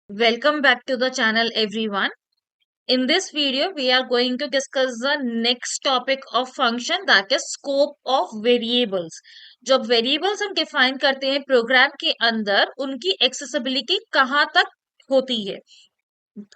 Welcome back to the channel, everyone. In this video, we are going to discuss the next topic of function, that is scope of variables. जब variables हम define करते हैं program के अंदर, उनकी accessibility कहाँ तक होती है?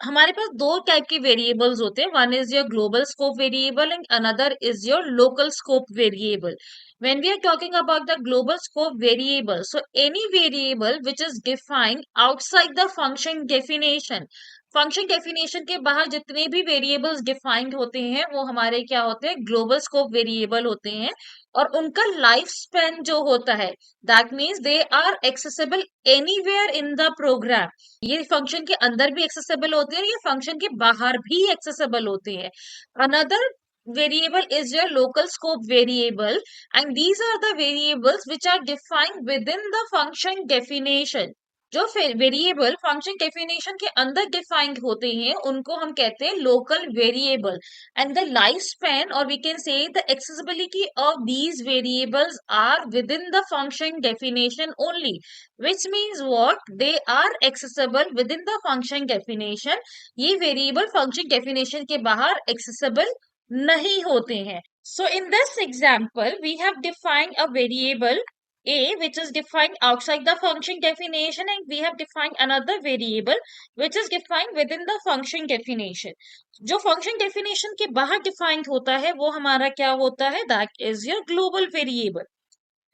हमारे पास दो टाइप के वेरिएबल्स होते हैं. One is your global scope variable and another is your local scope variable. when we are talking about the global scope variable, so any variable which is defined outside the function definition, function definition के बाहर जितने भी variables defined होते हैं वो हमारे क्या होते हैं, ग्लोबल स्कोप वेरिएबल होते हैं. और उनका लाइफ स्पेन जो होता है, that means they are accessible anywhere in the program. ये फंक्शन के अंदर भी एक्सेसिबल होते हैं और ये फंक्शन के बाहर भी एक्सेसिबल होते हैं. Another variable is your local scope variable, and these are the variables which are defined within the function definition. जो वेरिएबल फंक्शन डेफिनेशन के अंदर डिफाइंड होते हैं उनको हम कहते हैं local variable. And the life span, और we can say the accessibility of these variables are within the function definition only, which means what, they are accessible within the function definition. ये variable function definition के बाहर accessible नहीं होते हैं. So in this example we have defined a variable a which is defined outside the function definition, and we have defined another variable which is defined within the function definition. जो function definition के बाहर defined होता है वो हमारा क्या होता है, that is your global variable,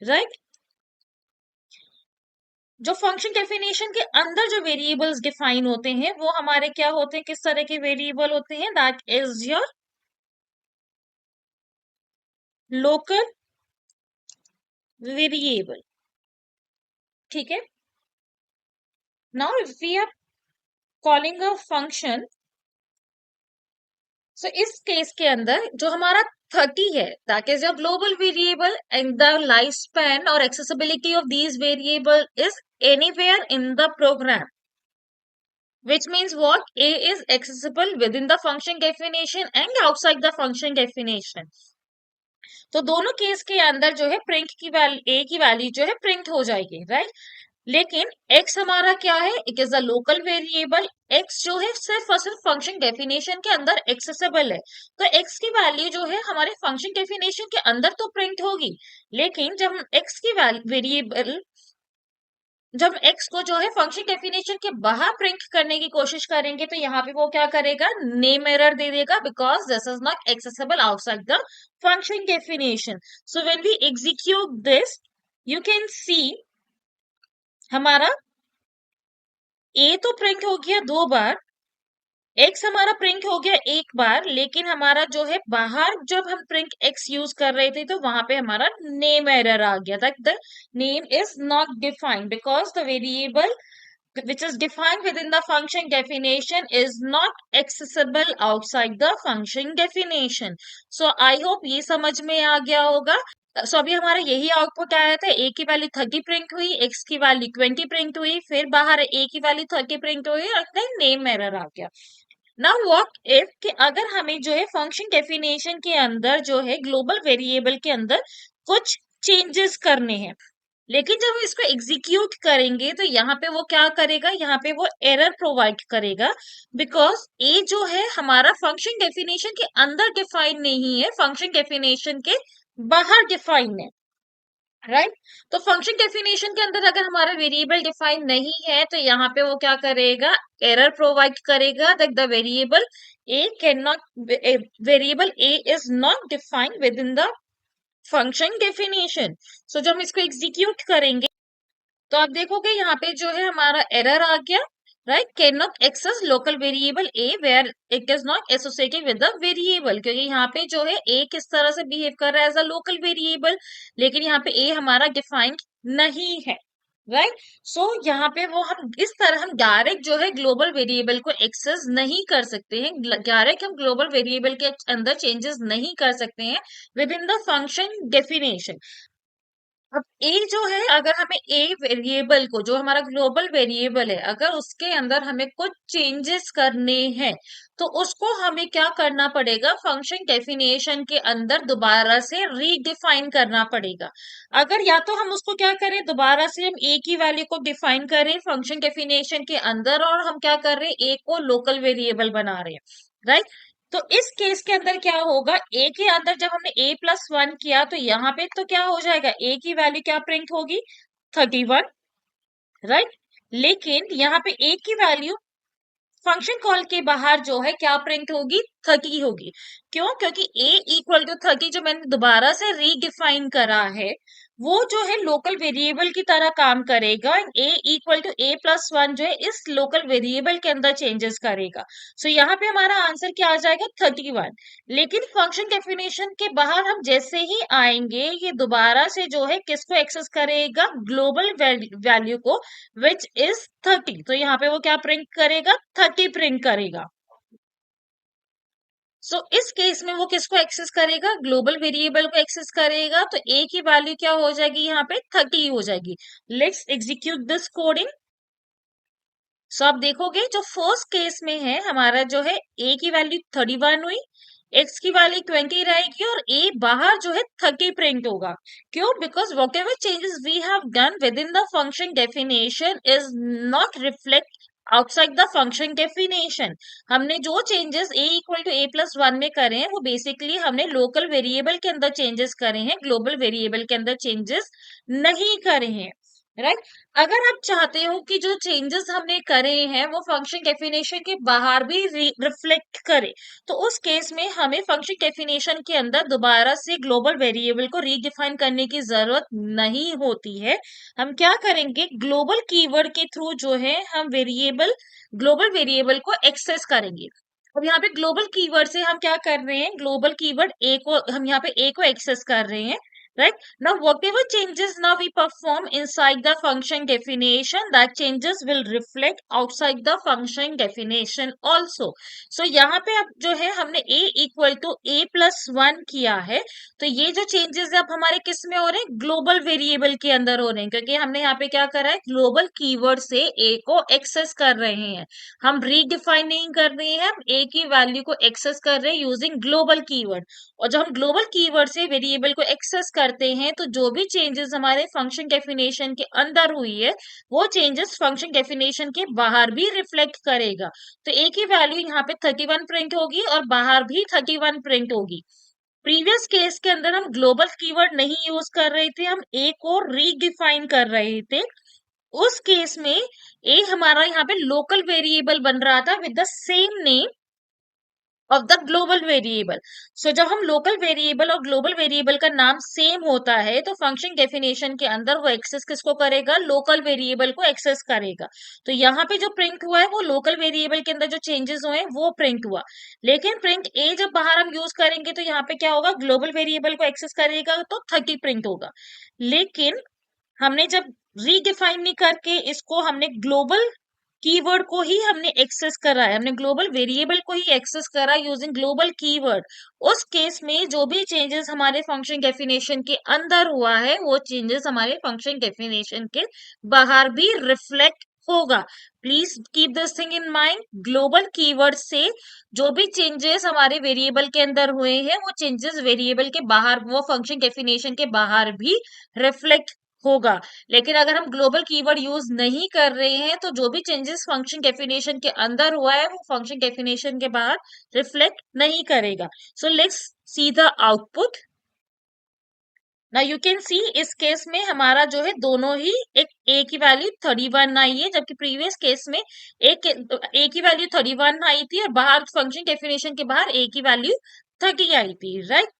right? जो फंक्शन डेफिनेशन के अंदर जो वेरिएबल्स डिफाइन होते हैं वो हमारे क्या होते हैं, किस तरह के वेरिएबल होते हैं, that is your local variable. ठीक है. Now if we are calling a function, so इस केस के अंदर जो हमारा 30 है, that is your global variable, and the life span और accessibility of these variable is anywhere in the program, which means what, a is accessible within the function definition and outside the function definition. तो दोनों case के अंदर जो है print की value, a की value जो है प्रिंट हो जाएगी, राइट? लेकिन x हमारा क्या है, it is a local variable. x जो है सिर्फ और सिर्फ फंक्शन डेफिनेशन के अंदर एक्सेसिबल है. तो x की वैल्यू जो है हमारे फंक्शन डेफिनेशन के अंदर तो प्रिंट होगी, लेकिन जब हम x की वेरिएबल, जब x को जो है फंक्शन डेफिनेशन के बाहर प्रिंट करने की कोशिश करेंगे तो यहाँ पे वो क्या करेगा, नेम एरर दे देगा, because this is not accessible outside the function definition. So when we execute this, you can see हमारा a तो प्रिंट हो गया 2 बार, x हमारा प्रिंट हो गया 1 बार, लेकिन हमारा जो है बाहर जब हम प्रिंट x यूज कर रहे थे तो वहां पे हमारा नेम एरर आ गया था. The name is not defined because the variable which is defined within the function definition is not accessible outside the function definition. So I hope ये समझ में आ गया होगा. सो अभी हमारा यही आउटपुट आया था, a की वैल्यू 30 प्रिंट हुई, x की वैल्यू 20 प्रिंट हुई, फिर बाहर a की वैल्यू 30 प्रिंट हुई और देन नेम एरर आ गया. नाउ व्हाट इफ, कि अगर हमें जो है फंक्शन डेफिनेशन के अंदर जो है ग्लोबल वेरिएबल के अंदर कुछ चेंजेस करने हैं, लेकिन जब हम इसको एग्जीक्यूट करेंगे तो यहाँ पे वो क्या करेगा, यहाँ पे वो एरर प्रोवाइड करेगा, बिकॉज ए जो है हमारा फंक्शन डेफिनेशन के अंदर डिफाइन नहीं है, फंक्शन डेफिनेशन के बाहर डिफाइन है, राइट? तो फंक्शन डेफिनेशन के अंदर अगर हमारा वेरिएबल डिफाइन नहीं है तो यहाँ पे वो क्या करेगा, एरर प्रोवाइड करेगा that the variable A cannot, variable A is not defined within the function definition. So जब हम इसको एग्जीक्यूट करेंगे तो आप देखोगे यहाँ पे जो है हमारा एरर आ गया, right? Can not access local variable a where it is not associated with the variable, क्योंकि यहाँ पे जो है ए किस तरह से बिहेव कर रहा है एज अ लोकल वेरिएबल, लेकिन यहाँ पे ए हमारा डिफाइंड नहीं है, राइट? सो यहाँ पे वो हम इस तरह हम डायरेक्ट जो है ग्लोबल वेरिएबल को एक्सेस नहीं कर सकते हैं, डायरेक्ट हम ग्लोबल वेरिएबल के अंदर चेंजेस नहीं कर सकते हैं with in the function definition. अब ए जो है, अगर हमें ए वेरिएबल को, जो हमारा ग्लोबल वेरिएबल है, अगर उसके अंदर हमें कुछ चेंजेस करने हैं, तो उसको हमें क्या करना पड़ेगा, फंक्शन डेफिनेशन के अंदर दोबारा से रीडिफाइन करना पड़ेगा। अगर या तो हम उसको क्या करें, दोबारा से हम ए की वैल्यू को डिफाइन करें फंक्शन डेफिनेशन के अंदर, और हम क्या कर रहे हैं, ए को लोकल वेरिएबल बना रहे हैं, राइट। तो इस केस के अंदर क्या होगा, ए के अंदर जब हमने a+1 किया, तो यहाँ पे तो क्या हो जाएगा, ए की वैल्यू क्या प्रिंट होगी, 31, राइट। लेकिन यहाँ पे ए की वैल्यू फंक्शन कॉल के बाहर जो है क्या प्रिंट होगी, 30 होगी। क्यों, क्योंकि a इक्वल टू 30 जो मैंने दोबारा से रीडिफाइन करा है, वो जो है लोकल वेरिएबल की तरह काम करेगा। a इक्वल टू a+1 जो है इस लोकल वेरिएबल के अंदर चेंजेस करेगा। सो यहाँ पे हमारा आंसर क्या आ जाएगा, 31। लेकिन फंक्शन डेफिनेशन के बाहर हम जैसे ही आएंगे, ये दोबारा से जो है किसको एक्सेस करेगा, ग्लोबल वैल्यू को, विच इज 30। तो यहाँ पे वो क्या प्रिंट करेगा, 30 प्रिंट करेगा। सो इस केस में वो किसको एक्सेस करेगा, ग्लोबल वेरिएबल को एक्सेस करेगा। तो ए की वैल्यू क्या हो जाएगी, यहाँ पे 30 हो जाएगी। Let's execute this coding. So आप देखोगे जो फर्स्ट केस में है हमारा जो है, ए की वैल्यू 31 हुई, एक्स की वैल्यू 20 रहेगी, और ए बाहर जो है 30 प्रिंट होगा। क्यों, because whatever changes we have done within the function definition is not reflect outside the function definition. हमने जो changes a equal to a+1 में करे हैं, वो बेसिकली हमने लोकल वेरिएबल के अंदर चेंजेस करे हैं, ग्लोबल वेरिएबल के अंदर चेंजेस नहीं करे हैं, राइट। अगर आप चाहते हो कि जो चेंजेस हमने करे हैं वो फंक्शन डेफिनेशन के बाहर भी रिफ्लेक्ट करे, तो उस केस में हमें फंक्शन डेफिनेशन के अंदर दोबारा से ग्लोबल वेरिएबल को रीडिफाइन करने की जरूरत नहीं होती है। हम क्या करेंगे, ग्लोबल कीवर्ड के थ्रू जो है हम ग्लोबल वेरिएबल को एक्सेस करेंगे। अब यहाँ पे ग्लोबल कीवर्ड से हम क्या कर रहे हैं, ग्लोबल कीवर्ड ए को हम यहाँ पे ए को एक्सेस कर रहे हैं, right? Now whatever changes now we perform inside the function definition, that changes will reflect outside the function definition also. So यहाँ पे अब जो है हमने a इक्वल टू a+1 किया है, तो ये जो चेंजेस है अब हमारे किस में हो रहे हैं, ग्लोबल वेरिएबल के अंदर हो रहे हैं, क्योंकि हमने यहाँ पे क्या करा है, ग्लोबल कीवर्ड से a को एक्सेस कर रहे हैं। हम रीडिफाइन नहीं कर रहे हैं, हम a की वैल्यू को एक्सेस कर रहे हैं यूजिंग ग्लोबल कीवर्ड। और जब हम ग्लोबल कीवर्ड से वेरिएबल को एक्सेस करते हैं, तो जो भी चेंजेस हमारे फंक्शन डेफिनेशन के अंदर हुई है, वो चेंजेस फंक्शन डेफिनेशन के बाहर भी रिफ्लेक्ट करेगा। तो ए की वैल्यू यहाँ पे 31 प्रिंट होगी और बाहर भी 31 प्रिंट होगी। प्रीवियस केस के अंदर हम ग्लोबल कीवर्ड नहीं यूज कर रहे थे, हम ए को रीडिफाइन कर रहे थे। उस केस में ए हमारा यहाँ पे लोकल वेरिएबल बन रहा था with the same name of the global variable. So जब हम लोकल वेरिएबल और ग्लोबल वेरिएबल का नाम सेम होता है, तो फंक्शन डेफिनेशन के अंदर वो एक्सेस किसको करेगा, लोकल वेरिएबल को एक्सेस करेगा। तो यहाँ पे जो प्रिंट हुआ है वो लोकल वेरिएबल के अंदर जो चेंजेस हुए हैं वो प्रिंट हुआ। लेकिन प्रिंट ए जब बाहर हम यूज करेंगे, तो यहाँ पे क्या होगा, ग्लोबल वेरिएबल को एक्सेस करेगा तो 30 प्रिंट होगा। लेकिन हमने जब रीडिफाइन नहीं करके इसको हमने ग्लोबल कीवर्ड को ही हमने एक्सेस करा है, हमने ग्लोबल वेरिएबल को ही एक्सेस करा यूजिंग ग्लोबल कीवर्ड। उस केस में जो भी चेंजेस हमारे फंक्शन डेफिनेशन के अंदर हुआ है, वो चेंजेस हमारे फंक्शन डेफिनेशन के बाहर भी रिफ्लेक्ट होगा। Please keep this thing in mind, global keyword से जो भी चेंजेस हमारे वेरिएबल के अंदर हुए हैं, वो चेंजेस वेरिएबल के बाहर, वो फंक्शन डेफिनेशन के बाहर भी रिफ्लेक्ट होगा। लेकिन अगर हम ग्लोबल कीवर्ड यूज नहीं कर रहे हैं, तो जो भी चेंजेस फंक्शन डेफिनेशन के अंदर हुआ है, वो फंक्शन डेफिनेशन के बाहर रिफ्लेक्ट नहीं करेगा। So let's see the output. ना यू कैन सी इस केस में हमारा जो है दोनों ही, एक ए की वैल्यू 31 आई है, जबकि प्रीवियस केस में एक ए की वैल्यू 31 आई थी और बाहर फंक्शन डेफिनेशन के बाहर ए की वैल्यू 30 आई थी, राइट।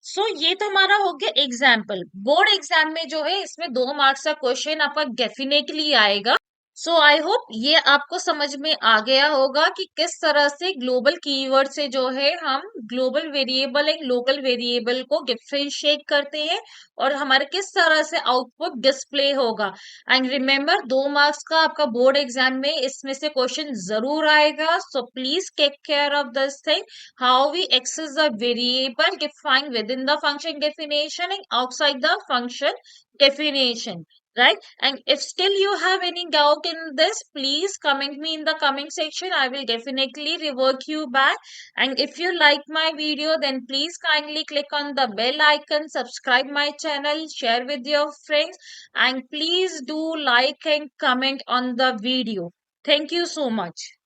सो ये तो हमारा हो गया एग्जाम्पल। बोर्ड एग्जाम में जो है इसमें 2 मार्क्स का क्वेश्चन आपका डेफिनेटली आएगा। सो आई होप ये आपको समझ में आ गया होगा कि किस तरह से ग्लोबल कीवर्ड से जो है हम ग्लोबल वेरिएबल एक लोकल वेरिएबल को डिफरेंशिएट करते हैं और हमारे किस तरह से आउटपुट डिस्प्ले होगा। एंड रिमेम्बर 2 मार्क्स का आपका बोर्ड एग्जाम में इसमें से क्वेश्चन जरूर आएगा। So please take care of this thing, how we access the variable defined within the function definition and outside the function definition, right? And if still you have any doubt in this, please comment me in the comment section. I will definitely revert you back. And if you like my video, then please kindly click on the bell icon, subscribe my channel, share with your friends, and please do like and comment on the video. Thank you so much.